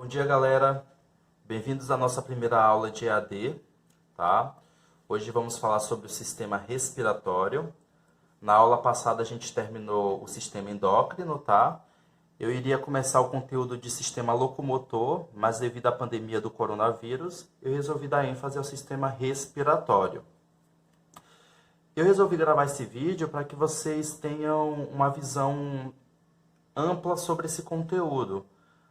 Bom dia, galera. Bem-vindos à nossa primeira aula de EAD, tá? Hoje vamos falar sobre o sistema respiratório. Na aula passada a gente terminou o sistema endócrino, tá? Eu iria começar o conteúdo de sistema locomotor, mas devido à pandemia do coronavírus, eu resolvi dar ênfase ao sistema respiratório. Eu resolvi gravar esse vídeo para que vocês tenham uma visão ampla sobre esse conteúdo,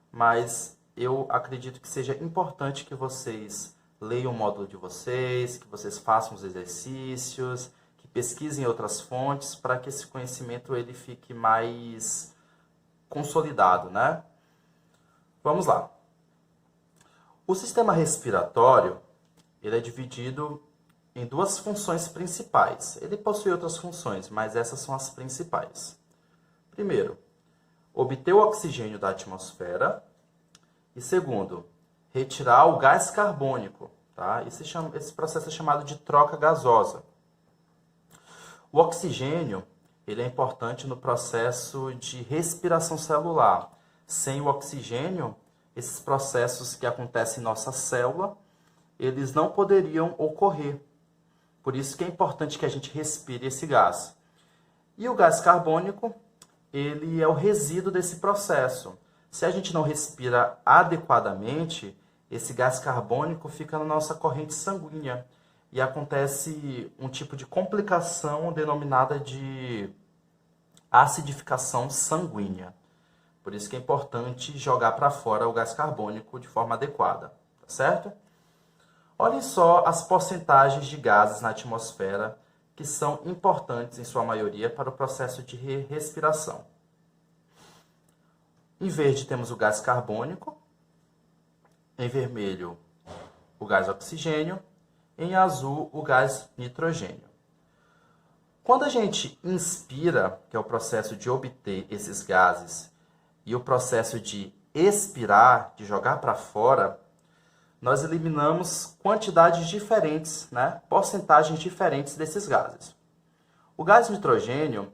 mas eu acredito que seja importante que vocês leiam o módulo de vocês, que vocês façam os exercícios, que pesquisem outras fontes para que esse conhecimento ele fique mais consolidado, né? Vamos lá. O sistema respiratório, ele é dividido em duas funções principais. Ele possui outras funções, mas essas são as principais. Primeiro, obter o oxigênio da atmosfera. E segundo, retirar o gás carbônico. Tá? Esse processo é chamado de troca gasosa. O oxigênio ele é importante no processo de respiração celular. Sem o oxigênio, esses processos que acontecem em nossa célula, eles não poderiam ocorrer. Por isso que é importante que a gente respire esse gás. E o gás carbônico, ele é o resíduo desse processo. Se a gente não respira adequadamente, esse gás carbônico fica na nossa corrente sanguínea e acontece um tipo de complicação denominada de acidificação sanguínea. Por isso que é importante jogar para fora o gás carbônico de forma adequada, tá certo? Olhem só as porcentagens de gases na atmosfera que são importantes, em sua maioria, para o processo de respiração. Em verde temos o gás carbônico, em vermelho o gás oxigênio, em azul o gás nitrogênio. Quando a gente inspira, que é o processo de obter esses gases, e o processo de expirar, de jogar para fora, nós eliminamos quantidades diferentes, né? Porcentagens diferentes desses gases. O gás nitrogênio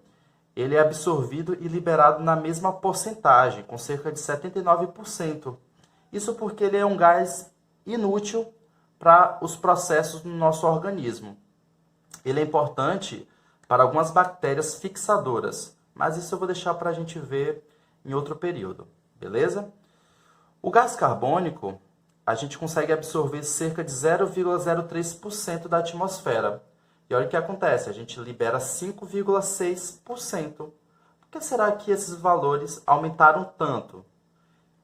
ele é absorvido e liberado na mesma porcentagem, com cerca de 79%. Isso porque ele é um gás inútil para os processos no nosso organismo. Ele é importante para algumas bactérias fixadoras, mas isso eu vou deixar para a gente ver em outro período, beleza? O gás carbônico a gente consegue absorver cerca de 0,03% da atmosfera. E olha o que acontece, a gente libera 5,6%. Por que será que esses valores aumentaram tanto?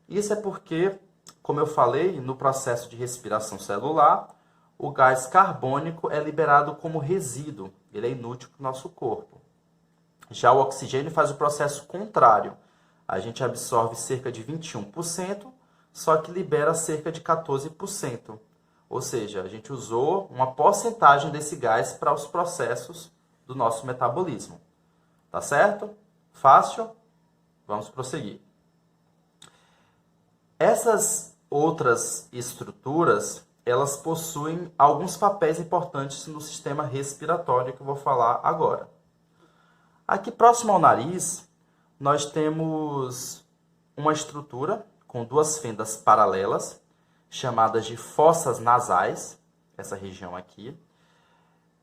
Isso é porque, como eu falei, no processo de respiração celular, o gás carbônico é liberado como resíduo, ele é inútil para o nosso corpo. Já o oxigênio faz o processo contrário. A gente absorve cerca de 21%, só que libera cerca de 14%. Ou seja, a gente usou uma porcentagem desse gás para os processos do nosso metabolismo. Tá certo? Fácil? Vamos prosseguir. Essas outras estruturas, elas possuem alguns papéis importantes no sistema respiratório que eu vou falar agora. Aqui próximo ao nariz, nós temos uma estrutura com duas fendas paralelas, chamadas de fossas nasais, essa região aqui.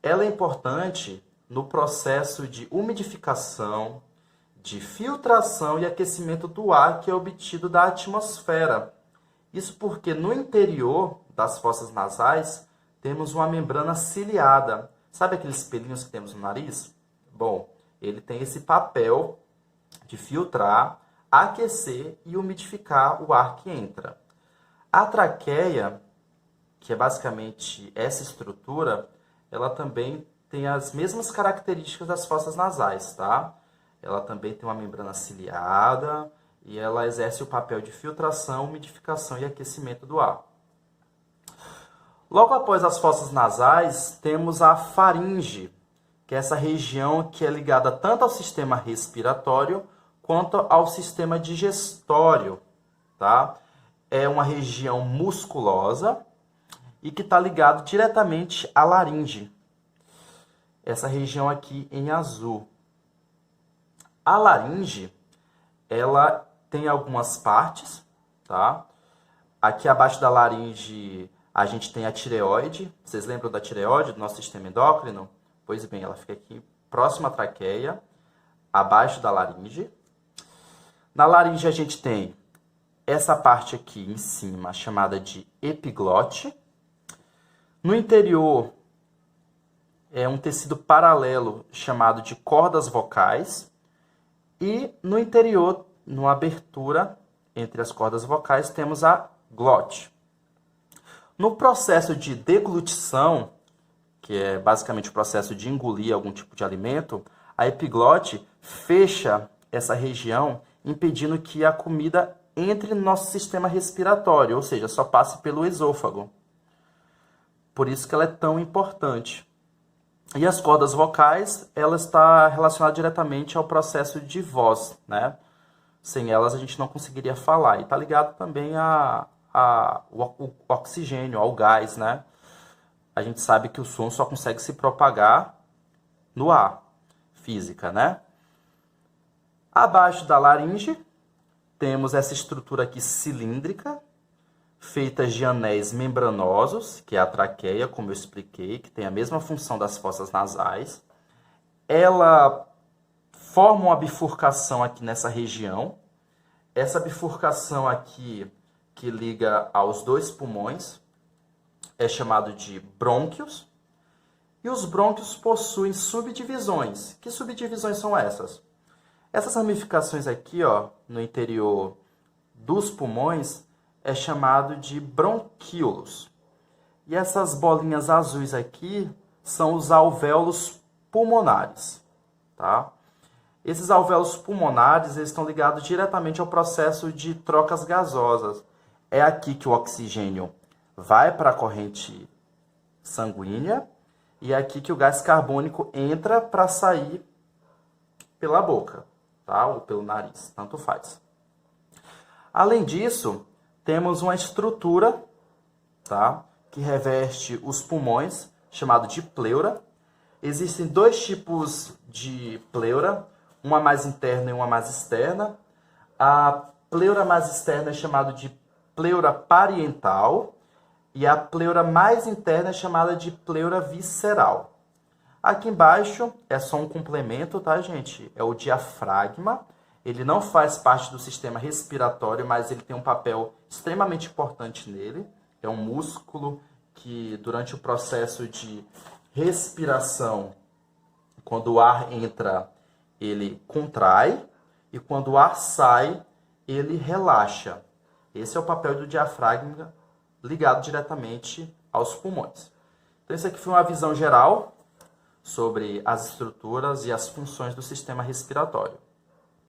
Ela é importante no processo de umidificação, de filtração e aquecimento do ar que é obtido da atmosfera. Isso porque no interior das fossas nasais temos uma membrana ciliada. Sabe aqueles pelinhos que temos no nariz? Bom, ele tem esse papel de filtrar, aquecer e umidificar o ar que entra. A traqueia, que é basicamente essa estrutura, ela também tem as mesmas características das fossas nasais, tá? Ela também tem uma membrana ciliada e ela exerce o papel de filtração, umidificação e aquecimento do ar. Logo após as fossas nasais, temos a faringe, que é essa região que é ligada tanto ao sistema respiratório quanto ao sistema digestório, tá? É uma região musculosa e que está ligado diretamente à laringe. Essa região aqui em azul. A laringe, ela tem algumas partes, tá? Aqui abaixo da laringe a gente tem a tireoide. Vocês lembram da tireoide do nosso sistema endócrino? Pois bem, ela fica aqui próxima à traqueia, abaixo da laringe. Na laringe a gente tem essa parte aqui em cima, chamada de epiglote. No interior é um tecido paralelo chamado de cordas vocais. E no interior, numa abertura entre as cordas vocais, temos a glote. No processo de deglutição, que é basicamente o processo de engolir algum tipo de alimento, a epiglote fecha essa região, impedindo que a comida entre no nosso sistema respiratório, ou seja, só passe pelo esôfago. Por isso que ela é tão importante. E as cordas vocais, ela está relacionada diretamente ao processo de voz, né? Sem elas a gente não conseguiria falar. E está ligado também ao oxigênio, ao gás, né? A gente sabe que o som só consegue se propagar no ar, física, né? Abaixo da laringe, temos essa estrutura aqui cilíndrica, feita de anéis membranosos, que é a traqueia, como eu expliquei, que tem a mesma função das fossas nasais. Ela forma uma bifurcação aqui nessa região. Essa bifurcação aqui, que liga aos dois pulmões, é chamado de brônquios. E os brônquios possuem subdivisões. Que subdivisões são essas? Essas ramificações aqui, ó, no interior dos pulmões, é chamado de bronquíolos. E essas bolinhas azuis aqui são os alvéolos pulmonares, tá? Esses alvéolos pulmonares, eles estão ligados diretamente ao processo de trocas gasosas. É aqui que o oxigênio vai para a corrente sanguínea e é aqui que o gás carbônico entra para sair pela boca, tá? Ou pelo nariz, tanto faz. Além disso, temos uma estrutura, tá, que reveste os pulmões, chamado de pleura. Existem dois tipos de pleura, uma mais interna e uma mais externa. A pleura mais externa é chamada de pleura parietal e a pleura mais interna é chamada de pleura visceral. Aqui embaixo é só um complemento, tá, gente? É o diafragma. Ele não faz parte do sistema respiratório, mas ele tem um papel extremamente importante nele. É um músculo que, durante o processo de respiração, quando o ar entra, ele contrai, e quando o ar sai, ele relaxa. Esse é o papel do diafragma ligado diretamente aos pulmões. Então, isso aqui foi uma visão geral sobre as estruturas e as funções do sistema respiratório.